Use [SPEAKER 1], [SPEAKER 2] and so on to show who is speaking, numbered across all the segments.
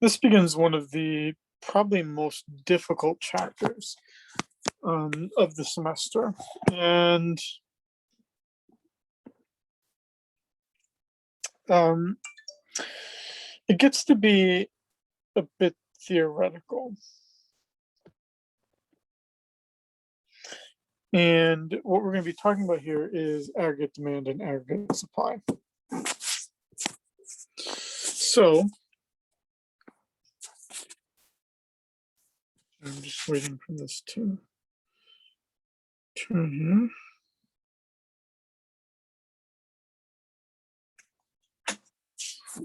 [SPEAKER 1] This begins one of the probably most difficult chapters of the semester, and it gets to be a bit theoretical. And what we're going to be talking about here is aggregate demand and aggregate supply. So I'm just waiting for this to turn here.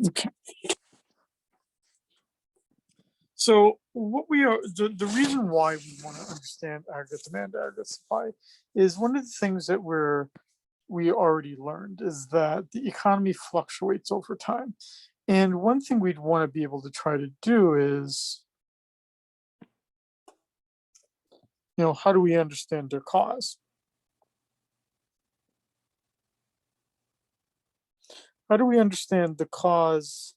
[SPEAKER 1] Okay. So what we are, the reason why we want to understand aggregate demand, aggregate supply is one of the things that we already learned is that the economy fluctuates over time. And one thing we'd want to be able to try to do is, how do we understand their cause? How do we understand the cause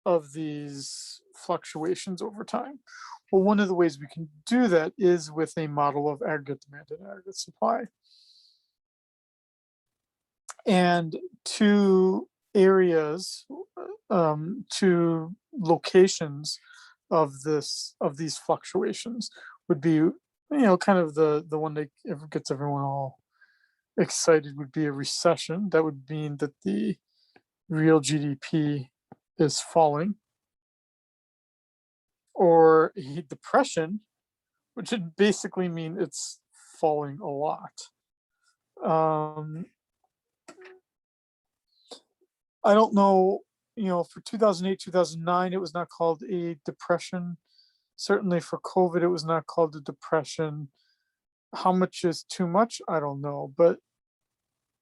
[SPEAKER 1] of these fluctuations over time? Well, one of the ways we can do that is with a model of aggregate demand and aggregate supply. And two areas, two locations of these fluctuations would be, kind of the one that gets everyone all excited would be a recession. That would mean that the real GDP is falling, or a depression, which would basically mean it's falling a lot. I don't know, for 2008, 2009, it was not called a depression. Certainly for COVID, it was not called a depression. How much is too much? I don't know. But,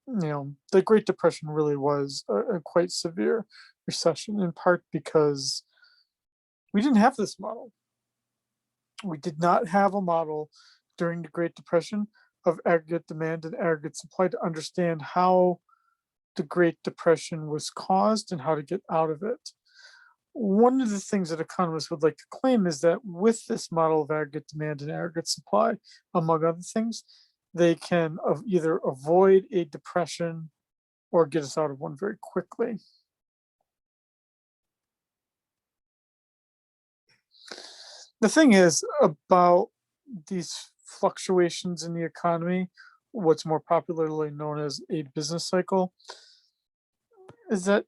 [SPEAKER 1] the Great Depression really was a quite severe recession, in part because we didn't have this model. We did not have a model during the Great Depression of aggregate demand and aggregate supply to understand how the Great Depression was caused and how to get out of it. One of the things that economists would like to claim is that with this model of aggregate demand and aggregate supply, among other things, they can either avoid a depression or get us out of one very quickly. The thing is about these fluctuations in the economy, what's more popularly known as a business cycle, is that,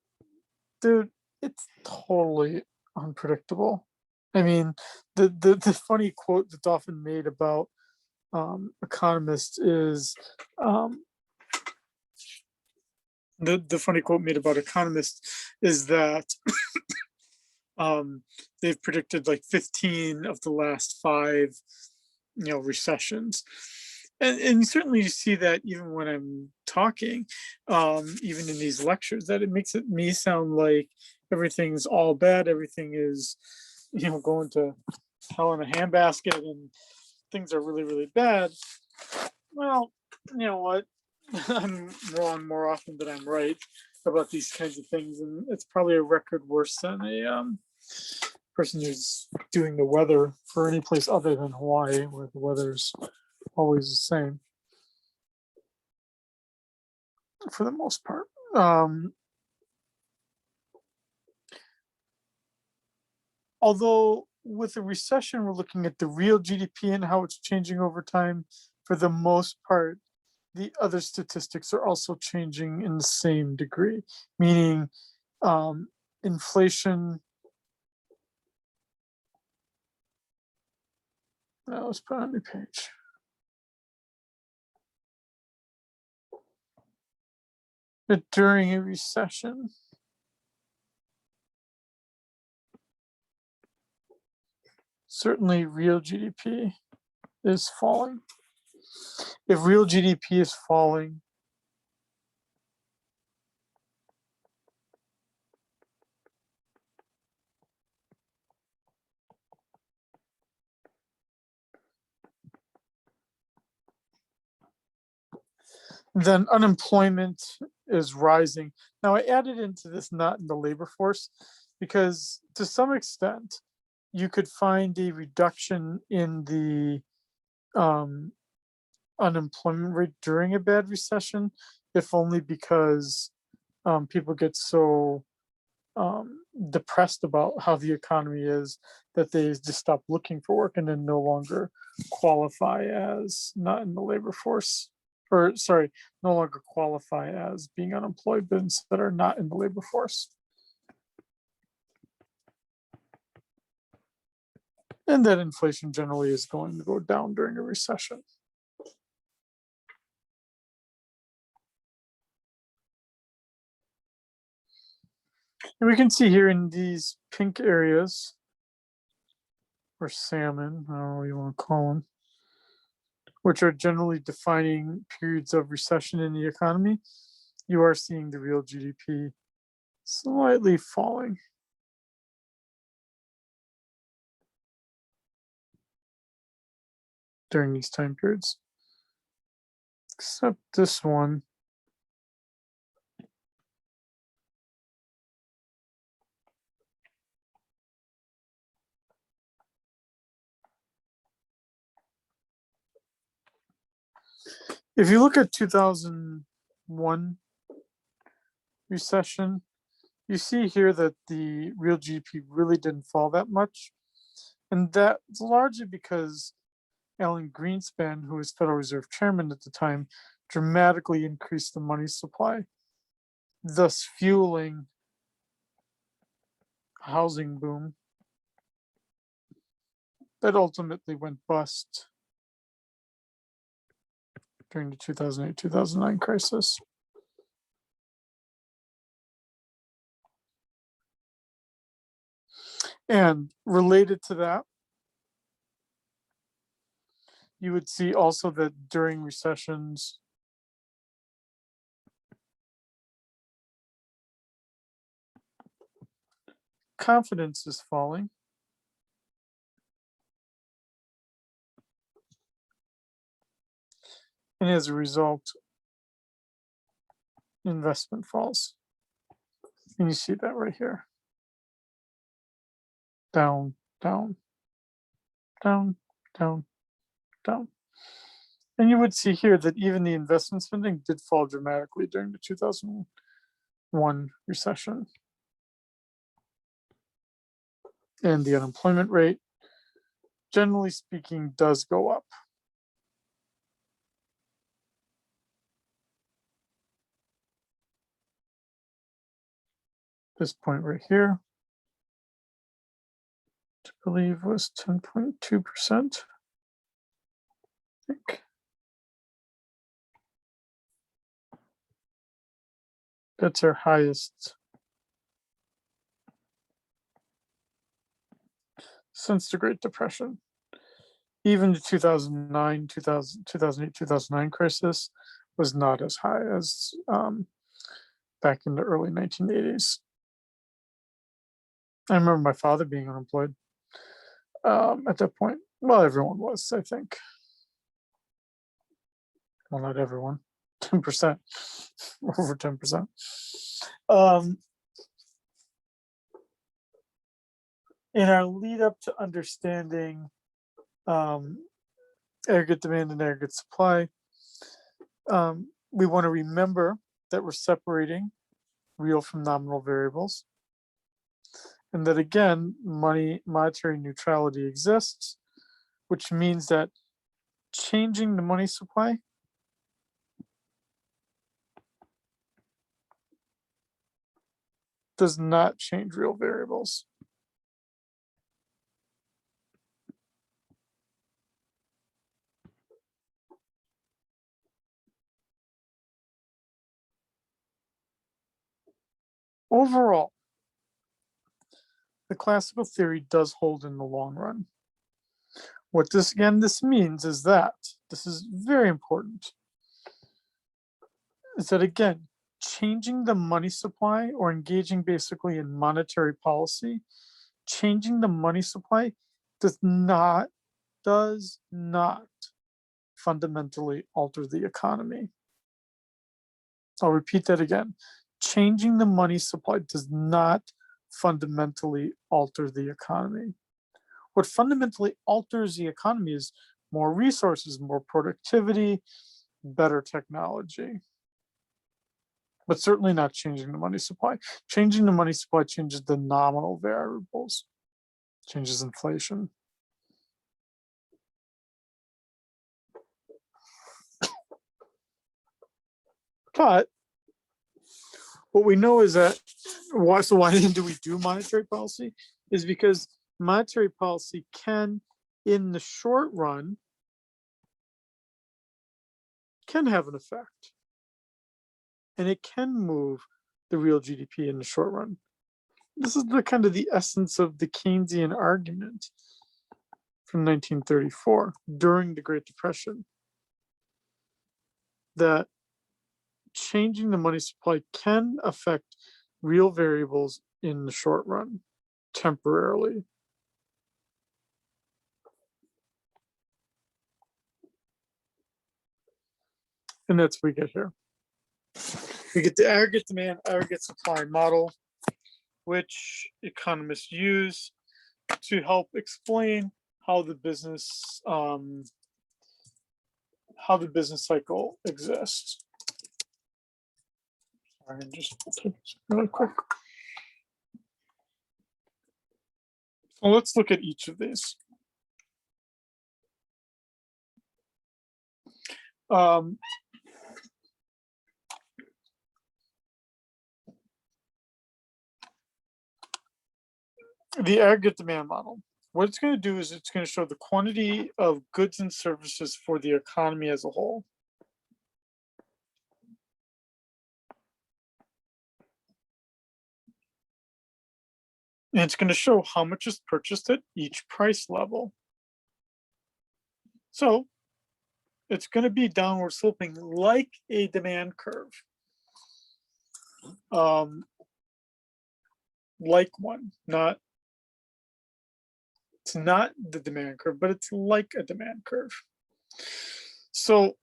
[SPEAKER 1] dude, it's totally unpredictable. I mean, the funny quote that's often made about economists is the funny quote made about economists is that they've predicted like 15 of the last 5 recessions. And certainly you see that even when I'm talking, even in these lectures, that it makes me sound like everything's all bad, everything is, going to hell in a handbasket and things are really, really bad. Well, you know what? I'm wrong more often than I'm right about these kinds of things, and it's probably a record worse than a person who's doing the weather for any place other than Hawaii, where the weather's always the same for the most part. Although with a recession, we're looking at the real GDP and how it's changing over time. For the most part, the other statistics are also changing in the same degree, meaning inflation. Let's put it on the page. But during a recession, certainly real GDP is falling. If real GDP is falling, then unemployment is rising. Now, I added into this not in the labor force because to some extent, you could find a reduction in the unemployment rate during a bad recession, if only because people get so depressed about how the economy is that they just stop looking for work and then no longer qualify as not in the labor force, or sorry, no longer qualify as being unemployed, but instead are not in the labor force. And that inflation generally is going to go down during a recession. And we can see here in these pink areas, or salmon, I don't know what you want to call them, which are generally defining periods of recession in the economy, you are seeing the real GDP slightly falling. During these time periods, except this one. If you look at 2001 recession, you see here that the real GDP really didn't fall that much. And that's largely because Alan Greenspan, who was Federal Reserve Chairman at the time, dramatically increased the money supply, thus fueling a housing boom that ultimately went bust during the 2008-2009 crisis. And related to that, you would see also that during recessions, confidence is falling. And as a result, investment falls. And you see that right here. Down, down, down, down, down. And you would see here that even the investment spending did fall dramatically during the 2001 recession. And the unemployment rate, generally speaking, does go up. This point right here, I believe was 10.2%. I think. That's our highest since the Great Depression. Even the 2009, 2008, 2009 crisis was not as high as back in the early 1980s. I remember my father being unemployed at that point. Well, everyone was, I think. Well, not everyone. 10%, over 10%. In our lead up to understanding aggregate demand and aggregate supply, we want to remember that we're separating real from nominal variables, and that again, monetary neutrality exists, which means that changing the money supply does not change real variables. Overall, the classical theory does hold in the long run. What this means is that, this is very important, is that again, changing the money supply or engaging basically in monetary policy, changing the money supply does not fundamentally alter the economy. I'll repeat that again. Changing the money supply does not fundamentally alter the economy. What fundamentally alters the economy is more resources, more productivity, better technology. But certainly not changing the money supply. Changing the money supply changes the nominal variables, changes inflation. But what we know is that why do we do monetary policy? Is because monetary policy can, in the short run, can have an effect. And it can move the real GDP in the short run. This is the kind of the essence of the Keynesian argument from 1934 during the Great Depression, that changing the money supply can affect real variables in the short run, temporarily. And that's what we get here. We get the aggregate demand, aggregate supply model, which economists use to help explain how the business cycle exists. Sorry, just really quick. So let's look at each of these. The aggregate demand model. What it's going to do is it's going to show the quantity of goods and services for the economy as a whole. And it's going to show how much is purchased at each price level. So it's going to be downward sloping like a demand curve. Like one, it's not the demand curve, but it's like a demand curve. So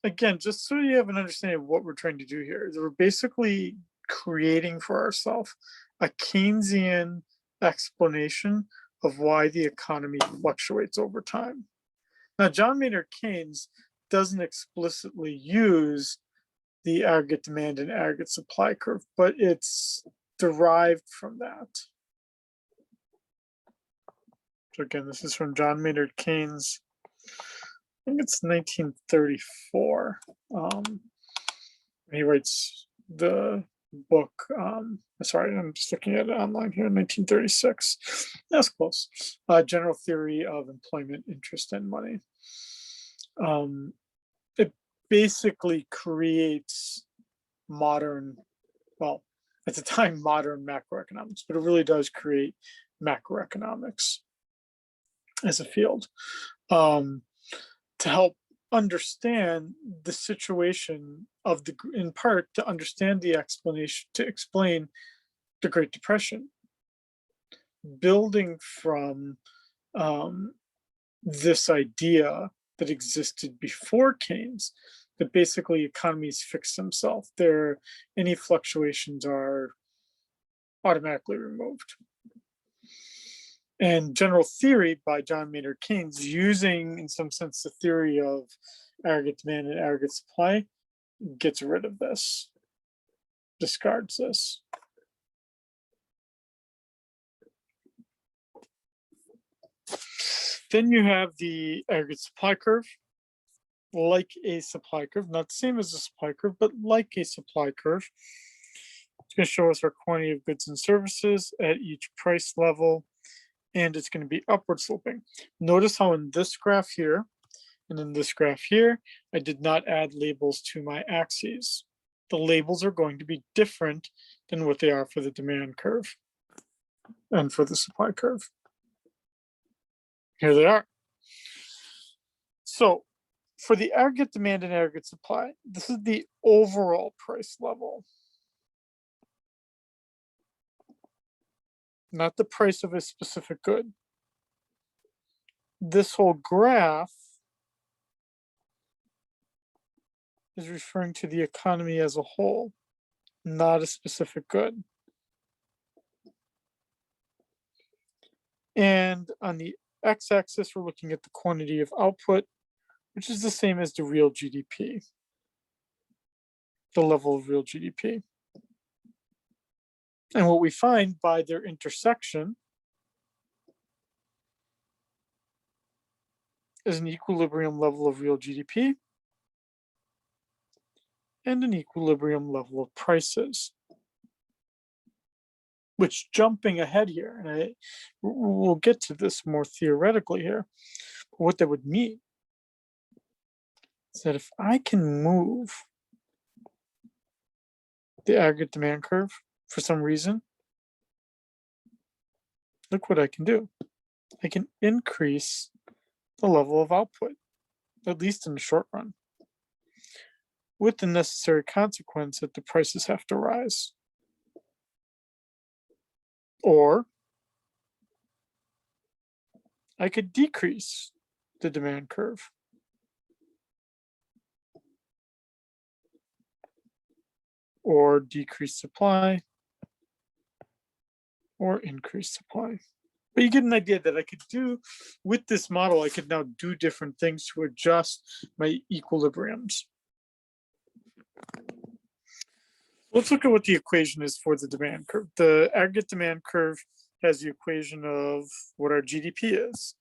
[SPEAKER 1] again, just so you have an understanding of what we're trying to do here, is we're basically creating for ourselves a Keynesian explanation of why the economy fluctuates over time. Now, John Maynard Keynes doesn't explicitly use the aggregate demand and aggregate supply curve, but it's derived from that. So again, this is from John Maynard Keynes. I think it's 1934. He writes the book. Sorry, I'm just looking at it online here. 1936. That's close. General Theory of Employment, Interest, and Money. It basically creates modern, well, at the time, modern macroeconomics, but it really does create macroeconomics as a field to help understand the situation of in part to understand the explanation, to explain the Great Depression, building from this idea that existed before Keynes, that basically economies fix themselves. Any fluctuations are automatically removed. And General Theory by John Maynard Keynes, using in some sense the theory of aggregate demand and aggregate supply, gets rid of this, discards this. Then you have the aggregate supply curve, like a supply curve, not the same as a supply curve, but like a supply curve. It's going to show us our quantity of goods and services at each price level, and it's going to be upward sloping. Notice how in this graph here and in this graph here, I did not add labels to my axes. The labels are going to be different than what they are for the demand curve and for the supply curve. Here they are. So for the aggregate demand and aggregate supply, this is the overall price level, not the price of a specific good. This whole graph is referring to the economy as a whole, not a specific good. And on the x-axis, we're looking at the quantity of output, which is the same as the real GDP, the level of real GDP. And what we find by their intersection is an equilibrium level of real GDP and an equilibrium level of prices. Which, jumping ahead here, and we'll get to this more theoretically here, but what that would mean is that if I can move the aggregate demand curve for some reason, look what I can do. I can increase the level of output, at least in the short run, with the necessary consequence that the prices have to rise. Or I could decrease the demand curve. Or decrease supply, or increase supply. But you get an idea that I could do, with this model, I could now do different things to adjust my equilibriums. Let's look at what the equation is for the demand curve. The aggregate demand curve has the equation of what our GDP is.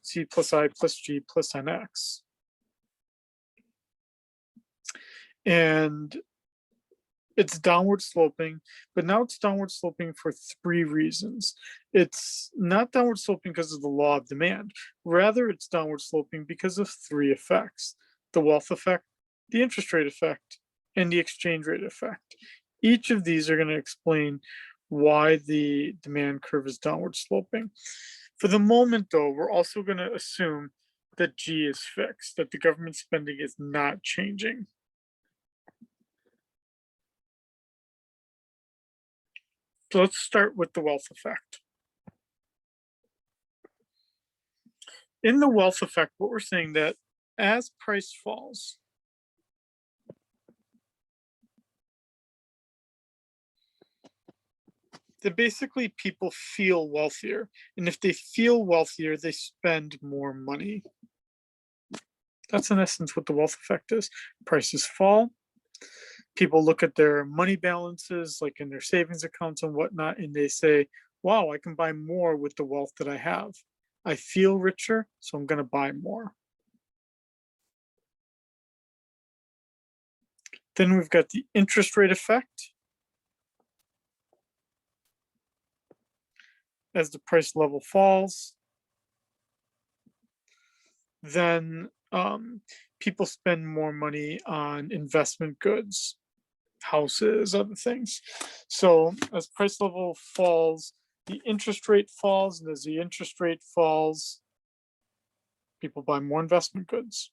[SPEAKER 1] C plus I plus G plus NX. And it's downward sloping, but now it's downward sloping for 3 reasons. It's not downward sloping because of the law of demand. Rather, it's downward sloping because of 3 effects: the wealth effect, the interest rate effect, and the exchange rate effect. Each of these are going to explain why the demand curve is downward sloping. For the moment, though, we're also going to assume that G is fixed, that the government spending is not changing. So let's start with the wealth effect. In the wealth effect, what we're saying that as price falls, that basically people feel wealthier. And if they feel wealthier, they spend more money. That's in essence what the wealth effect is. Prices fall. People look at their money balances, like in their savings accounts and whatnot, and they say, wow, I can buy more with the wealth that I have. I feel richer, so I'm going to buy more. Then we've got the interest rate effect. As the price level falls, then people spend more money on investment goods, houses, other things. So as price level falls, the interest rate falls, and as the interest rate falls, people buy more investment goods.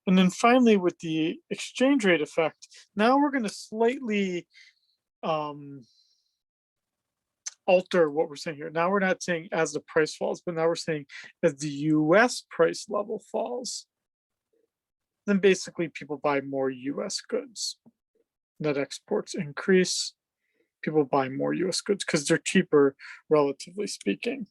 [SPEAKER 1] And then finally, with the exchange rate effect, now we're going to slightly alter what we're saying here. Now we're not saying as the price falls, but now we're saying as the US price level falls, then basically people buy more US goods. Net exports increase, people buy more US goods because they're cheaper, relatively speaking.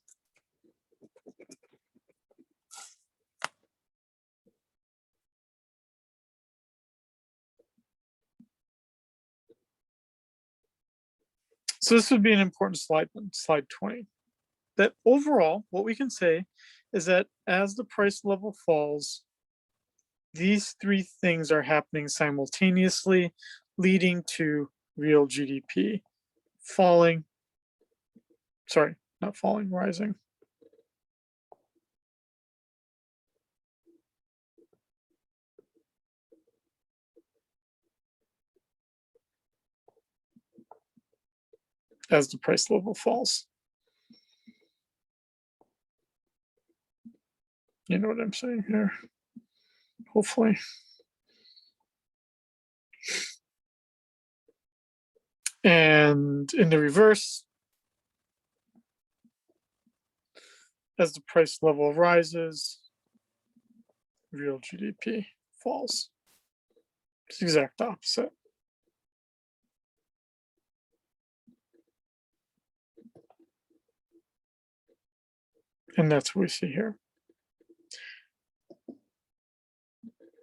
[SPEAKER 1] So this would be an important slide, slide 20. That overall, what we can say is that as the price level falls, these 3 things are happening simultaneously, leading to real GDP falling, sorry, not falling, rising. As the price level falls. You know what I'm saying here, hopefully. And in the reverse, as the price level rises, real GDP falls. It's the exact opposite. And that's what we see here.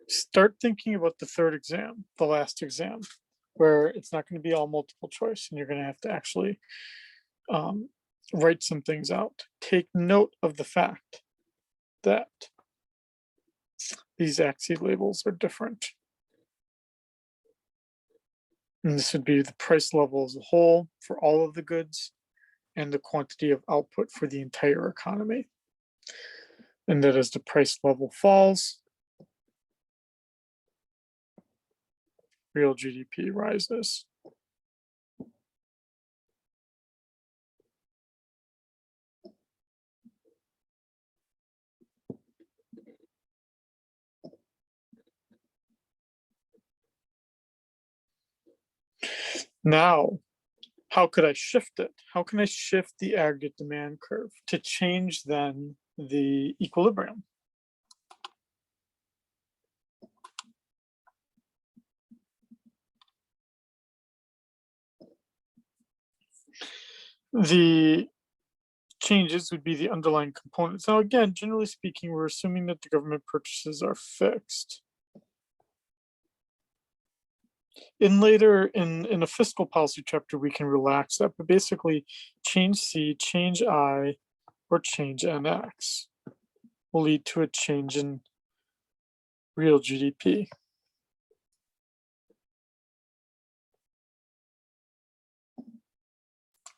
[SPEAKER 1] Start thinking about the third exam, the last exam, where it's not going to be all multiple choice and you're going to have to actually write some things out. Take note of the fact that these axis labels are different. And this would be the price level as a whole for all of the goods and the quantity of output for the entire economy. And that as the price level falls, real GDP rises. Now, how could I shift it? How can I shift the aggregate demand curve to change then the equilibrium? The changes would be the underlying components. Now, again, generally speaking, we're assuming that the government purchases are fixed. In a fiscal policy chapter, we can relax that, but basically change C, change I, or change NX will lead to a change in real GDP.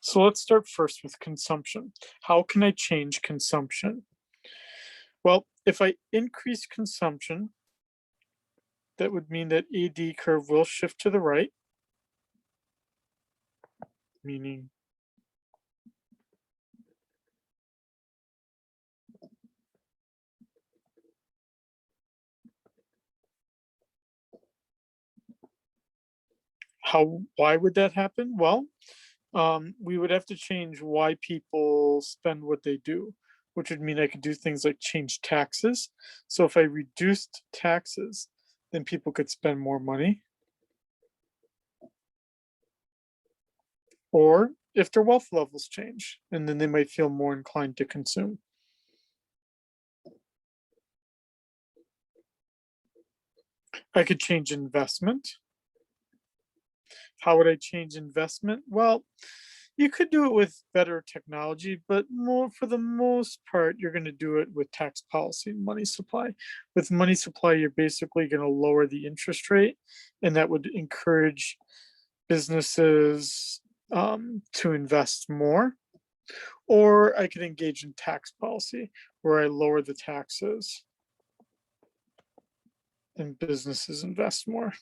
[SPEAKER 1] So let's start first with consumption. How can I change consumption? Well, if I increase consumption, that would mean that AD curve will shift to the right, meaning why would that happen? Well, we would have to change why people spend what they do, which would mean I could do things like change taxes. So if I reduced taxes, then people could spend more money. Or if their wealth levels change, and then they might feel more inclined to consume. I could change investment. How would I change investment? Well, you could do it with better technology, but for the most part, you're going to do it with tax policy and money supply. With money supply, you're basically going to lower the interest rate, and that would encourage businesses to invest more. Or I could engage in tax policy, where I lower the taxes and businesses invest more.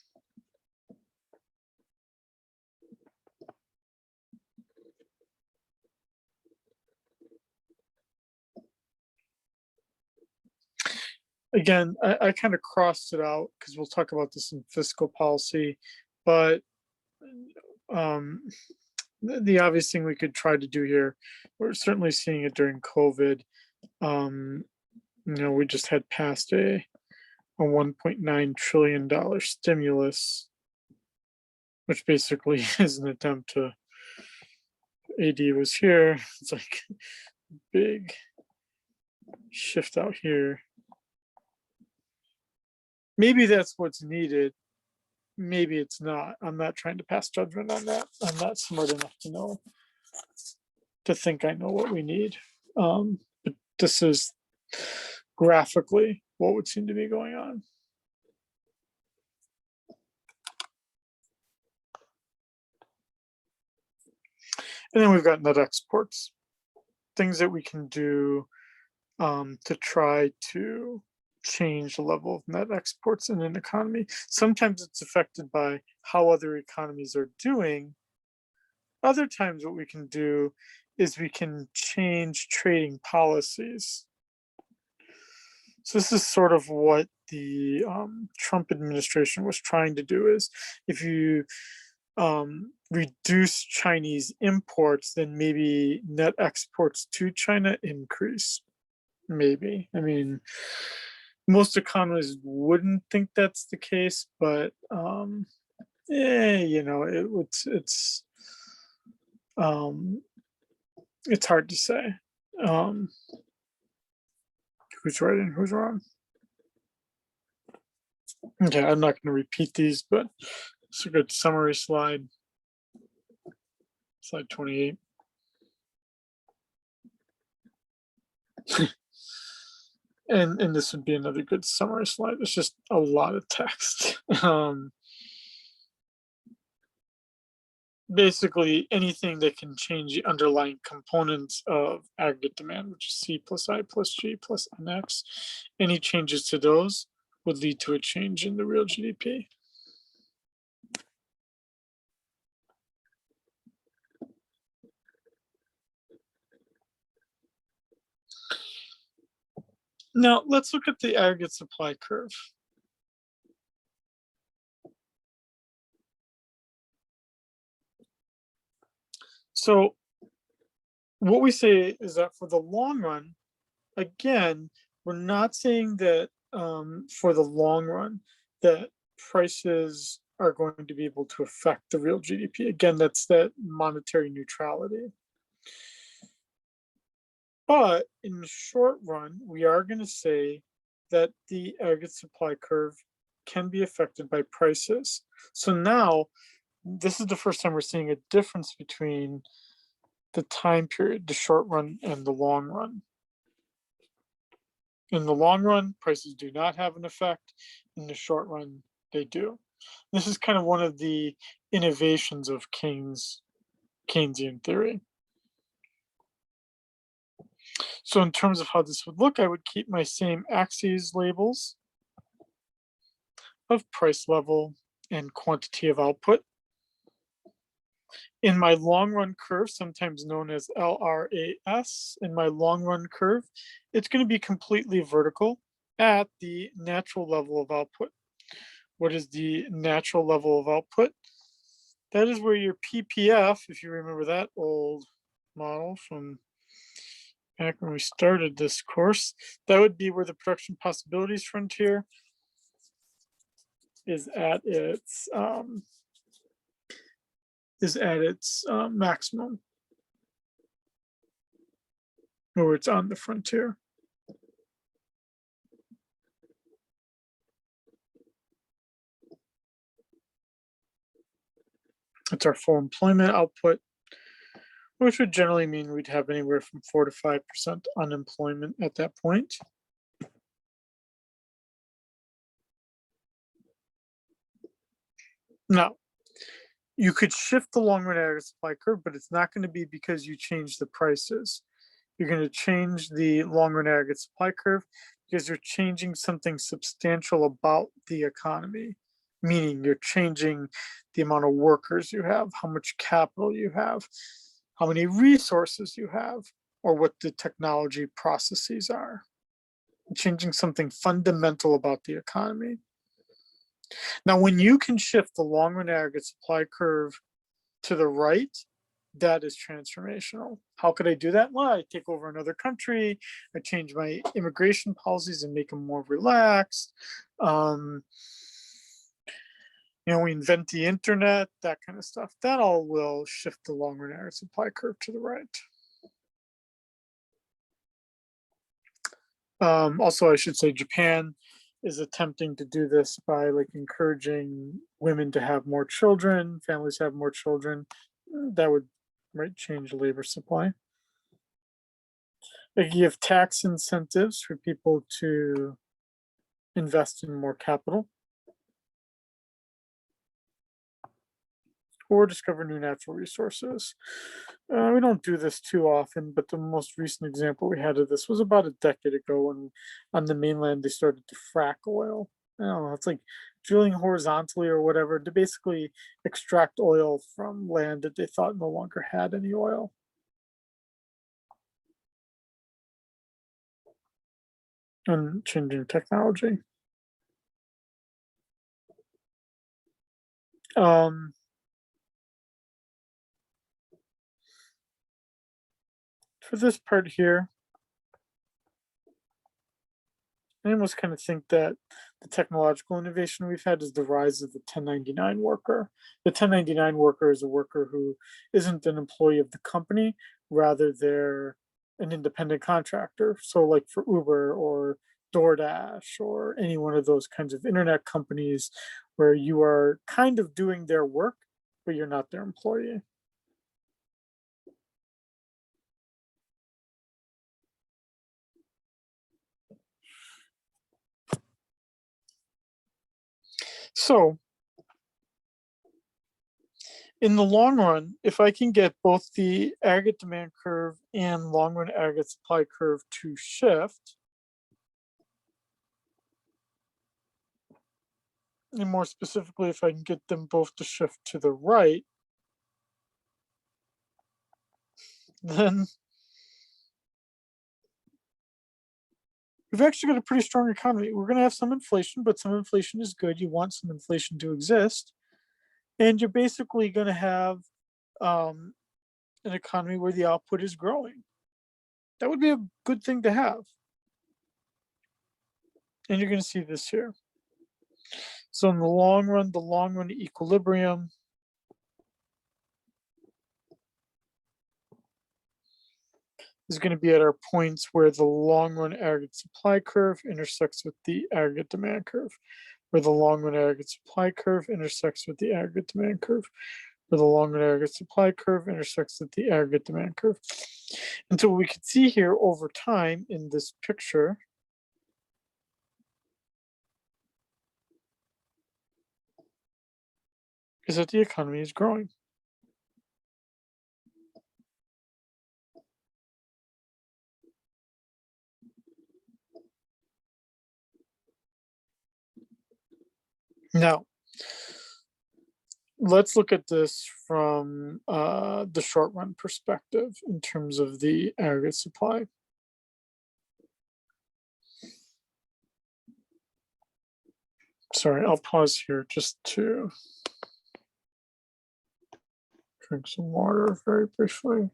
[SPEAKER 1] Again, I kind of crossed it out because we'll talk about this in fiscal policy, but the obvious thing we could try to do here, we're certainly seeing it during COVID. We just had passed a $1.9 trillion stimulus, which basically is an attempt to, AD was here, it's like big shift out here. Maybe that's what's needed. Maybe it's not. I'm not trying to pass judgment on that. I'm not smart enough to think I know what we need. But this is graphically what would seem to be going on. And then we've got net exports, things that we can do to try to change the level of net exports in an economy. Sometimes it's affected by how other economies are doing. Other times what we can do is we can change trading policies. So this is sort of what the Trump administration was trying to do, is if you reduce Chinese imports, then maybe net exports to China increase. Maybe. I mean, most economists wouldn't think that's the case, but it's hard to say. Who's right and who's wrong? Okay, I'm not going to repeat these, but it's a good summary slide. Slide 28. And this would be another good summary slide. It's just a lot of text. Basically, anything that can change the underlying components of aggregate demand, which is C plus I plus G plus NX, any changes to those would lead to a change in the real GDP. Now, let's look at the aggregate supply curve. So what we say is that for the long run, again, we're not saying that for the long run that prices are going to be able to affect the real GDP. Again, that's that monetary neutrality. But in the short run, we are going to say that the aggregate supply curve can be affected by prices. So now, this is the first time we're seeing a difference between the time period, the short run and the long run. In the long run, prices do not have an effect. In the short run, they do. This is kind of one of the innovations of Keynesian theory. So in terms of how this would look, I would keep my same axes labels of price level and quantity of output. In my long run curve, sometimes known as LRAS, in my long run curve, it's going to be completely vertical at the natural level of output. What is the natural level of output? That is where your PPF, if you remember that old model from back when we started this course, that would be where the production possibilities frontier is at its maximum, or it's on the frontier. It's our full employment output, which would generally mean we'd have anywhere from 4 to 5% unemployment at that point. Now, you could shift the long run aggregate supply curve, but it's not going to be because you change the prices. You're going to change the long run aggregate supply curve because you're changing something substantial about the economy, meaning you're changing the amount of workers you have, how much capital you have, how many resources you have, or what the technology processes are. Changing something fundamental about the economy. Now, when you can shift the long run aggregate supply curve to the right, that is transformational. How could I do that? Well, I take over another country, I change my immigration policies and make them more relaxed. We invent the internet, that kind of stuff. That all will shift the long run aggregate supply curve to the right. Also, I should say Japan is attempting to do this by encouraging women to have more children, families have more children. That would change labor supply. They give tax incentives for people to invest in more capital or discover new natural resources. We don't do this too often, but the most recent example we had of this was about a decade ago when on the mainland they started to frack oil. I don't know, it's like drilling horizontally or whatever to basically extract oil from land that they thought no longer had any oil. And changing technology. For this part here, I almost kind of think that the technological innovation we've had is the rise of the 1099 worker. The 1099 worker is a worker who isn't an employee of the company, rather they're an independent contractor. So like for Uber or DoorDash or any one of those kinds of internet companies where you are kind of doing their work, but you're not their employee. So in the long run, if I can get both the aggregate demand curve and long run aggregate supply curve to shift, and more specifically, if I can get them both to shift to the right, then we've actually got a pretty strong economy. We're going to have some inflation, but some inflation is good. You want some inflation to exist. And you're basically going to have an economy where the output is growing. That would be a good thing to have. And you're going to see this here. So in the long run equilibrium is going to be at our points where the long run aggregate supply curve intersects with the aggregate demand curve, where the long run aggregate supply curve intersects with the aggregate demand curve, where the long run aggregate supply curve intersects with the aggregate demand curve. And so what we can see here over time in this picture is that the economy is growing. Now, let's look at this from the short run perspective in terms of the aggregate supply. Sorry, I'll pause here just to drink some water very briefly.